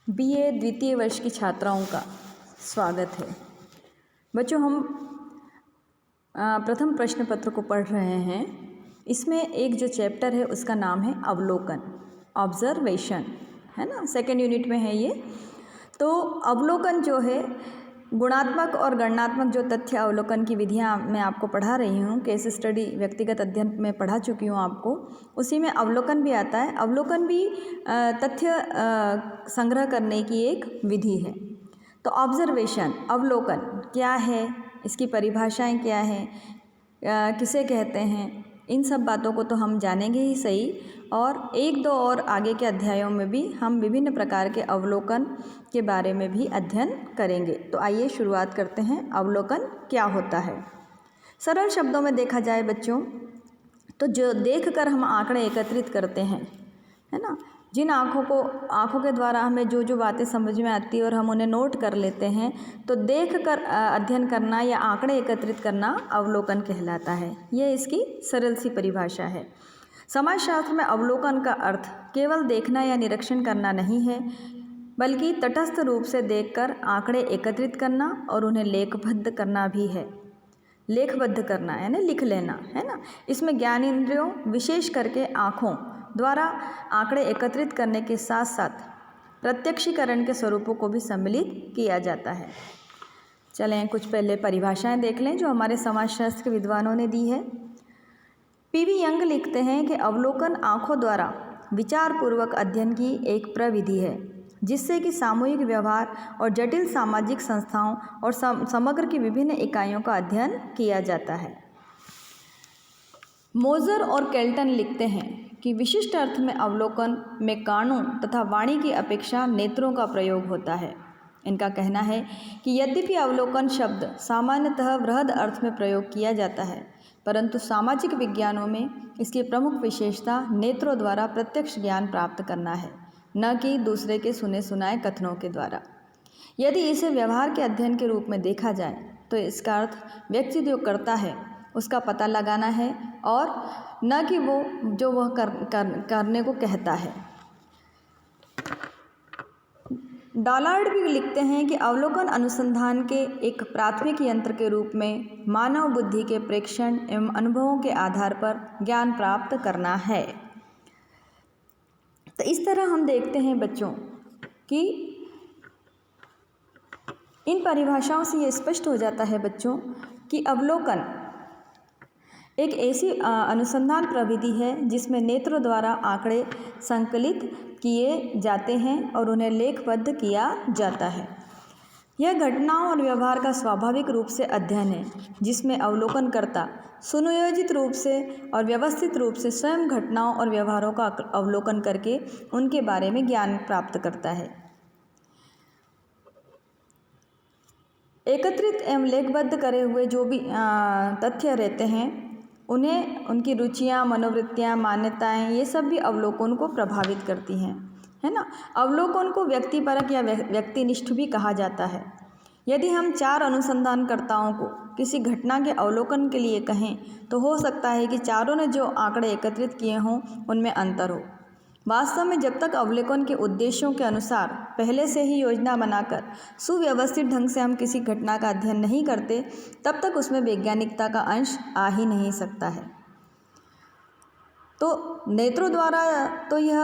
BA द्वितीय वर्ष की छात्राओं का स्वागत है। बच्चों, हम प्रथम प्रश्न पत्र को पढ़ रहे हैं। इसमें एक जो चैप्टर है उसका नाम है अवलोकन, ऑब्जर्वेशन, है ना। सेकेंड यूनिट में है ये। तो अवलोकन जो है, गुणात्मक और गणनात्मक जो तथ्य अवलोकन की विधियां मैं आपको पढ़ा रही हूँ, केस स्टडी व्यक्तिगत अध्ययन में पढ़ा चुकी हूँ आपको, उसी में अवलोकन भी आता है। अवलोकन भी तथ्य संग्रह करने की एक विधि है। तो ऑब्जर्वेशन, अवलोकन क्या है, इसकी परिभाषाएं क्या हैं, किसे कहते हैं, इन सब बातों को तो हम जानेंगे ही सही। और एक दो और आगे के अध्यायों में भी हम विभिन्न प्रकार के अवलोकन के बारे में भी अध्ययन करेंगे। तो आइए शुरुआत करते हैं। अवलोकन क्या होता है? सरल शब्दों में देखा जाए बच्चों, तो जो देखकर हम आंकड़े एकत्रित करते हैं, है ना, जिन आँखों के द्वारा हमें जो जो बातें समझ में आती है और हम उन्हें नोट कर लेते हैं, तो देखकर अध्ययन करना या आंकड़े एकत्रित करना अवलोकन कहलाता है। यह इसकी सरल सी परिभाषा है। समाजशास्त्र में अवलोकन का अर्थ केवल देखना या निरीक्षण करना नहीं है, बल्कि तटस्थ रूप से देखकर आंकड़े एकत्रित करना और उन्हें लेखबद्ध करना भी है। लेखबद्ध करना यानी लिख लेना, है ना। इसमें ज्ञानेंद्रियों, विशेष करके आँखों द्वारा आंकड़े एकत्रित करने के साथ साथ प्रत्यक्षीकरण के स्वरूपों को भी सम्मिलित किया जाता है। चलें कुछ पहले परिभाषाएं देख लें जो हमारे समाजशास्त्र के विद्वानों ने दी है। पीवी यंग लिखते हैं कि अवलोकन आँखों द्वारा विचारपूर्वक अध्ययन की एक प्रविधि है, जिससे कि सामूहिक व्यवहार और जटिल सामाजिक संस्थाओं और समग्र की विभिन्न इकाइयों का अध्ययन किया जाता है। मोजर और केल्टन लिखते हैं कि विशिष्ट अर्थ में अवलोकन में कानों तथा वाणी की अपेक्षा नेत्रों का प्रयोग होता है। इनका कहना है कि यद्यपि अवलोकन शब्द सामान्यतः वृहद अर्थ में प्रयोग किया जाता है, परंतु सामाजिक विज्ञानों में इसकी प्रमुख विशेषता नेत्रों द्वारा प्रत्यक्ष ज्ञान प्राप्त करना है, न कि दूसरे के सुने सुनाए कथनों के द्वारा। यदि इसे व्यवहार के अध्ययन के रूप में देखा जाए तो इसका अर्थ व्यक्ति जो करता है उसका पता लगाना है और न कि वो जो वह करने को कहता है। डॉलार्ड भी लिखते हैं कि अवलोकन अनुसंधान के एक प्राथमिक यंत्र के रूप में मानव बुद्धि के प्रेक्षण एवं अनुभवों के आधार पर ज्ञान प्राप्त करना है। तो इस तरह हम देखते हैं बच्चों कि इन परिभाषाओं से ये स्पष्ट हो जाता है बच्चों कि अवलोकन एक ऐसी अनुसंधान प्रविधि है जिसमें नेत्रों द्वारा आंकड़े संकलित किए जाते हैं और उन्हें लेखबद्ध किया जाता है। यह घटनाओं और व्यवहार का स्वाभाविक रूप से अध्ययन है, जिसमें अवलोकनकर्ता सुनियोजित रूप से और व्यवस्थित रूप से स्वयं घटनाओं और व्यवहारों का अवलोकन करके उनके बारे में ज्ञान प्राप्त करता है। एकत्रित एवं लेखबद्ध करे हुए जो भी तथ्य रहते हैं, उन्हें उनकी रुचियाँ, मनोवृत्तियाँ, मान्यताएं, ये सब भी अवलोकन को प्रभावित करती हैं, है ना। अवलोकन को व्यक्तिपरक या व्यक्तिनिष्ठ भी कहा जाता है। यदि हम 4 अनुसंधानकर्ताओं को किसी घटना के अवलोकन के लिए कहें तो हो सकता है कि चारों ने जो आंकड़े एकत्रित किए हों उनमें अंतर हो। वास्तव में जब तक अवलोकन के उद्देश्यों के अनुसार पहले से ही योजना बनाकर सुव्यवस्थित ढंग से हम किसी घटना का अध्ययन नहीं करते, तब तक उसमें वैज्ञानिकता का अंश आ ही नहीं सकता है। तो नेत्रों द्वारा तो यह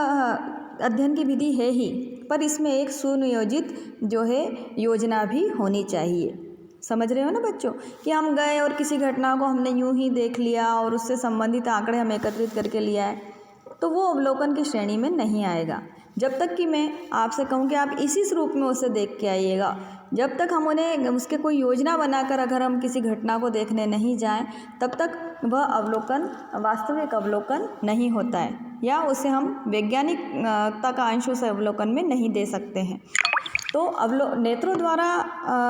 अध्ययन की विधि है ही, पर इसमें एक सुनियोजित जो है योजना भी होनी चाहिए। समझ रहे हो ना बच्चों कि हम गए और किसी घटना को हमने यूं ही देख लिया और उससे संबंधित आंकड़े हम एकत्रित करके लिया है, तो वो अवलोकन की श्रेणी में नहीं आएगा। जब तक कि मैं आपसे कहूँ कि आप इसी स्वरूप में उसे देख के आइएगा, जब तक हम उन्हें उसके कोई योजना बनाकर अगर हम किसी घटना को देखने नहीं जाएं, तब तक वह अवलोकन वास्तविक अवलोकन नहीं होता है, या उसे हम वैज्ञानिकता का अंश उस अवलोकन में नहीं दे सकते हैं। तो नेत्रों द्वारा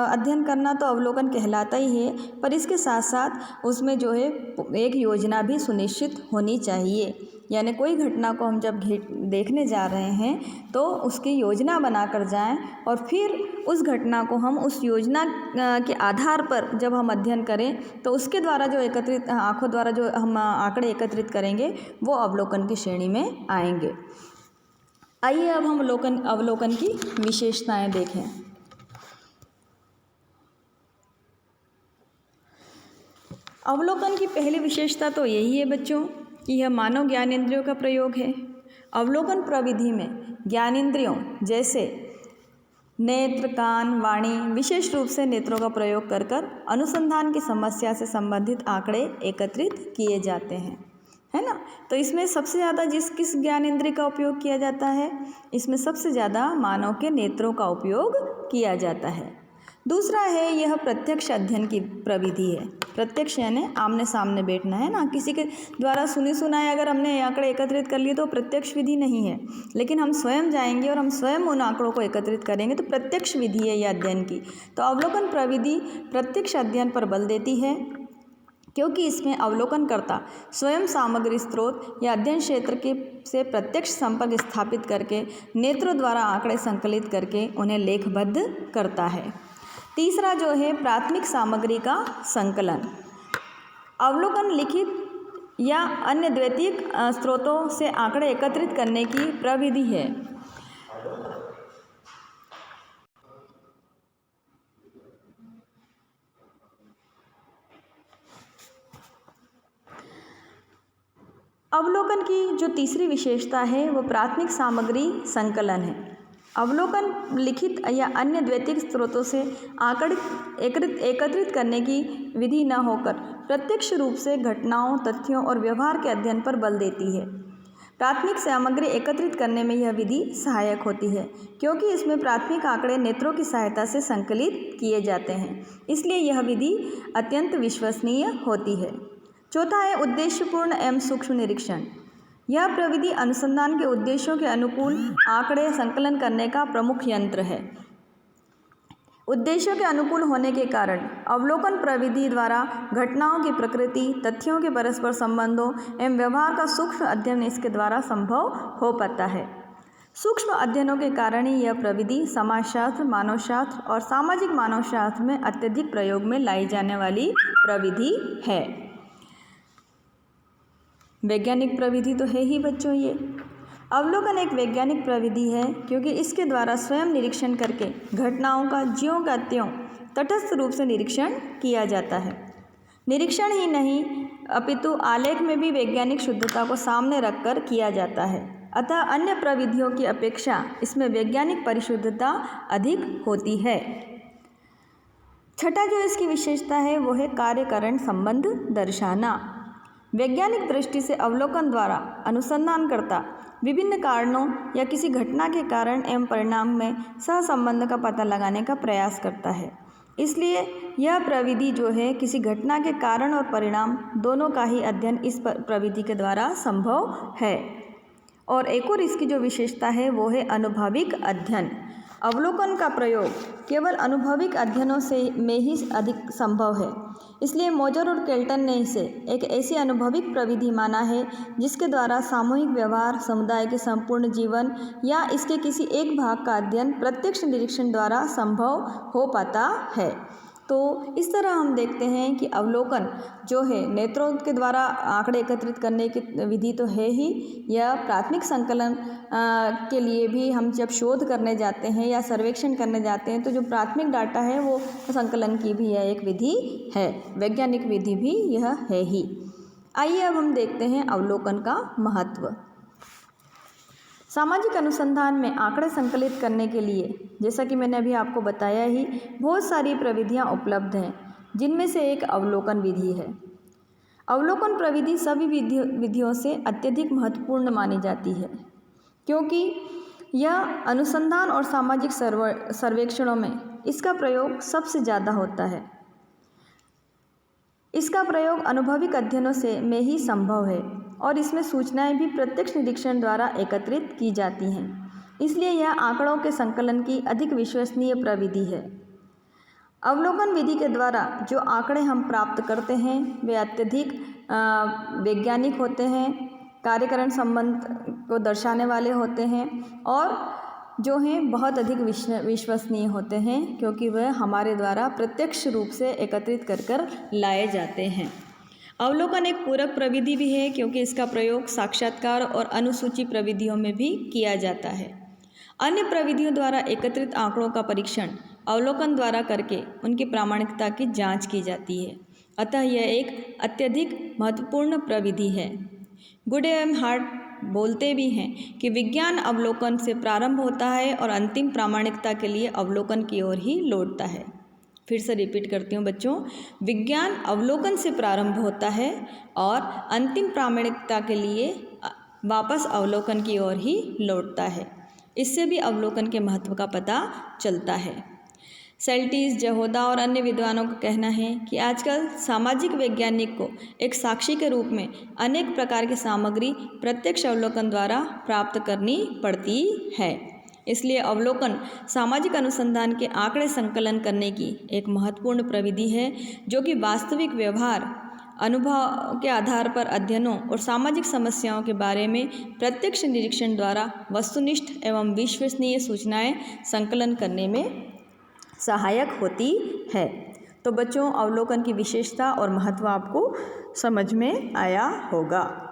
अध्ययन करना तो अवलोकन कहलाता ही है, पर इसके साथ साथ उसमें जो है एक योजना भी सुनिश्चित होनी चाहिए। यानी कोई घटना को हम जब देखने जा रहे हैं तो उसकी योजना बनाकर जाएं और फिर उस घटना को हम उस योजना के आधार पर जब हम अध्ययन करें तो उसके द्वारा जो एकत्रित आँखों द्वारा जो हम आंकड़े एकत्रित करेंगे वो अवलोकन की श्रेणी में आएंगे। आइए अब हम अवलोकन की विशेषताएं देखें। अवलोकन की पहली विशेषता तो यही है बच्चों कि यह मानव ज्ञानेंद्रियों का प्रयोग है। अवलोकन प्रविधि में ज्ञानेंद्रियों जैसे नेत्र, कान, वाणी, विशेष रूप से नेत्रों का प्रयोग कर अनुसंधान की समस्या से संबंधित आंकड़े एकत्रित किए जाते हैं, है ना। तो इसमें सबसे ज़्यादा किस ज्ञानेंद्रिय का उपयोग किया जाता है? इसमें सबसे ज़्यादा मानव के नेत्रों का उपयोग किया जाता है। दूसरा है यह प्रत्यक्ष अध्ययन की प्रविधि है। प्रत्यक्ष यानी आमने सामने बैठना, है ना। किसी के द्वारा सुनी सुनाए अगर हमने आंकड़े एकत्रित कर लिए तो प्रत्यक्ष विधि नहीं है, लेकिन हम स्वयं जाएंगे और हम स्वयं उन आंकड़ों को एकत्रित करेंगे तो प्रत्यक्ष विधि है यह अध्ययन की। तो अवलोकन प्रविधि प्रत्यक्ष अध्ययन पर बल देती है, क्योंकि इसमें अवलोकनकर्ता स्वयं सामग्री स्रोत या अध्ययन क्षेत्र से प्रत्यक्ष संपर्क स्थापित करके नेत्रों द्वारा आंकड़े संकलित करके उन्हें लेखबद्ध करता है। तीसरा जो है प्राथमिक सामग्री का संकलन। अवलोकन लिखित या अन्य द्वितीयक स्रोतों से आंकड़े एकत्रित करने की प्रविधि है। अवलोकन की जो तीसरी विशेषता है वो प्राथमिक सामग्री संकलन है। अवलोकन लिखित या अन्य द्वितीयक स्रोतों से आंकड़े एकत्रित करने की विधि न होकर प्रत्यक्ष रूप से घटनाओं, तथ्यों और व्यवहार के अध्ययन पर बल देती है। प्राथमिक सामग्री एकत्रित करने में यह विधि सहायक होती है, क्योंकि इसमें प्राथमिक आंकड़े नेत्रों की सहायता से संकलित किए जाते हैं, इसलिए यह विधि अत्यंत विश्वसनीय होती है। चौथा है उद्देश्यपूर्ण एवं सूक्ष्म निरीक्षण। यह प्रविधि अनुसंधान के उद्देश्यों के अनुकूल आंकड़े संकलन करने का प्रमुख यंत्र है। उद्देश्यों के अनुकूल होने के कारण अवलोकन प्रविधि द्वारा घटनाओं की प्रकृति, तथ्यों के परस्पर संबंधों एवं व्यवहार का सूक्ष्म अध्ययन इसके द्वारा संभव हो पाता है। सूक्ष्म अध्ययनों के कारण ही यह प्रविधि समाजशास्त्र, मानवशास्त्र और सामाजिक मानवशास्त्र में अत्यधिक प्रयोग में लाई जाने वाली प्रविधि है। वैज्ञानिक प्रविधि तो है ही बच्चों ये। अवलोकन एक वैज्ञानिक प्रविधि है, क्योंकि इसके द्वारा स्वयं निरीक्षण करके घटनाओं का ज्यों का त्यों तटस्थ रूप से निरीक्षण किया जाता है। निरीक्षण ही नहीं अपितु आलेख में भी वैज्ञानिक शुद्धता को सामने रखकर किया जाता है। अतः अन्य प्रविधियों की अपेक्षा इसमें वैज्ञानिक परिशुद्धता अधिक होती है। छठा जो इसकी विशेषता है वो है कार्यकरण संबंध दर्शाना। वैज्ञानिक दृष्टि से अवलोकन द्वारा अनुसंधानकर्ता विभिन्न कारणों या किसी घटना के कारण एवं परिणाम में सहसंबंध का पता लगाने का प्रयास करता है। इसलिए यह प्रविधि जो है किसी घटना के कारण और परिणाम दोनों का ही अध्ययन इस प्रविधि के द्वारा संभव है। और एक और इसकी जो विशेषता है वो है अनुभविक अध्ययन। अवलोकन का प्रयोग केवल अनुभविक अध्ययनों से में ही अधिक संभव है, इसलिए मोजर और केल्टन ने इसे एक ऐसी अनुभविक प्रविधि माना है जिसके द्वारा सामूहिक व्यवहार, समुदाय के संपूर्ण जीवन या इसके किसी एक भाग का अध्ययन प्रत्यक्ष निरीक्षण द्वारा संभव हो पाता है। तो इस तरह हम देखते हैं कि अवलोकन जो है नेत्रों के द्वारा आंकड़े एकत्रित करने की विधि तो है ही, यह प्राथमिक संकलन के लिए भी हम जब शोध करने जाते हैं या सर्वेक्षण करने जाते हैं तो जो प्राथमिक डाटा है वो संकलन की भी यह एक विधि है, वैज्ञानिक विधि भी यह है ही। आइए अब हम देखते हैं अवलोकन का महत्व। सामाजिक अनुसंधान में आंकड़े संकलित करने के लिए जैसा कि मैंने अभी आपको बताया ही बहुत सारी प्रविधियां उपलब्ध हैं, जिनमें से एक अवलोकन विधि है। अवलोकन प्रविधि सभी विधियों से अत्यधिक महत्वपूर्ण मानी जाती है, क्योंकि यह अनुसंधान और सामाजिक सर्वेक्षणों में इसका प्रयोग सबसे ज़्यादा होता है। इसका प्रयोग अनुभविक अध्ययनों से में ही संभव है और इसमें सूचनाएं भी प्रत्यक्ष निरीक्षण द्वारा एकत्रित की जाती हैं, इसलिए यह आंकड़ों के संकलन की अधिक विश्वसनीय प्रविधि है। अवलोकन विधि के द्वारा जो आंकड़े हम प्राप्त करते हैं वे अत्यधिक वैज्ञानिक होते हैं, कार्यकरण संबंध को दर्शाने वाले होते हैं और जो हैं बहुत अधिक विश्वसनीय होते हैं, क्योंकि वह हमारे द्वारा प्रत्यक्ष रूप से एकत्रित कर लाए जाते हैं। अवलोकन एक पूरक प्रविधि भी है क्योंकि इसका प्रयोग साक्षात्कार और अनुसूची प्रविधियों में भी किया जाता है। अन्य प्रविधियों द्वारा एकत्रित आंकड़ों का परीक्षण अवलोकन द्वारा करके उनकी प्रामाणिकता की जांच की जाती है। अतः यह एक अत्यधिक महत्वपूर्ण प्रविधि है। गुड एवं हार्ट बोलते भी हैं कि विज्ञान अवलोकन से प्रारंभ होता है और अंतिम प्रामाणिकता के लिए अवलोकन की ओर ही लौटता है। फिर से रिपीट करती हूँ बच्चों, विज्ञान अवलोकन से प्रारंभ होता है और अंतिम प्रामाणिकता के लिए वापस अवलोकन की ओर ही लौटता है। इससे भी अवलोकन के महत्व का पता चलता है। सेल्टिस, जहोदा और अन्य विद्वानों का कहना है कि आजकल सामाजिक वैज्ञानिक को एक साक्षी के रूप में अनेक प्रकार की सामग्री प्रत्यक्ष अवलोकन द्वारा प्राप्त करनी पड़ती है। इसलिए अवलोकन सामाजिक अनुसंधान के आंकड़े संकलन करने की एक महत्वपूर्ण प्रविधि है, जो कि वास्तविक व्यवहार अनुभव के आधार पर अध्ययनों और सामाजिक समस्याओं के बारे में प्रत्यक्ष निरीक्षण द्वारा वस्तुनिष्ठ एवं विश्वसनीय सूचनाएं संकलन करने में सहायक होती है। तो बच्चों, अवलोकन की विशेषता और महत्व आपको समझ में आया होगा।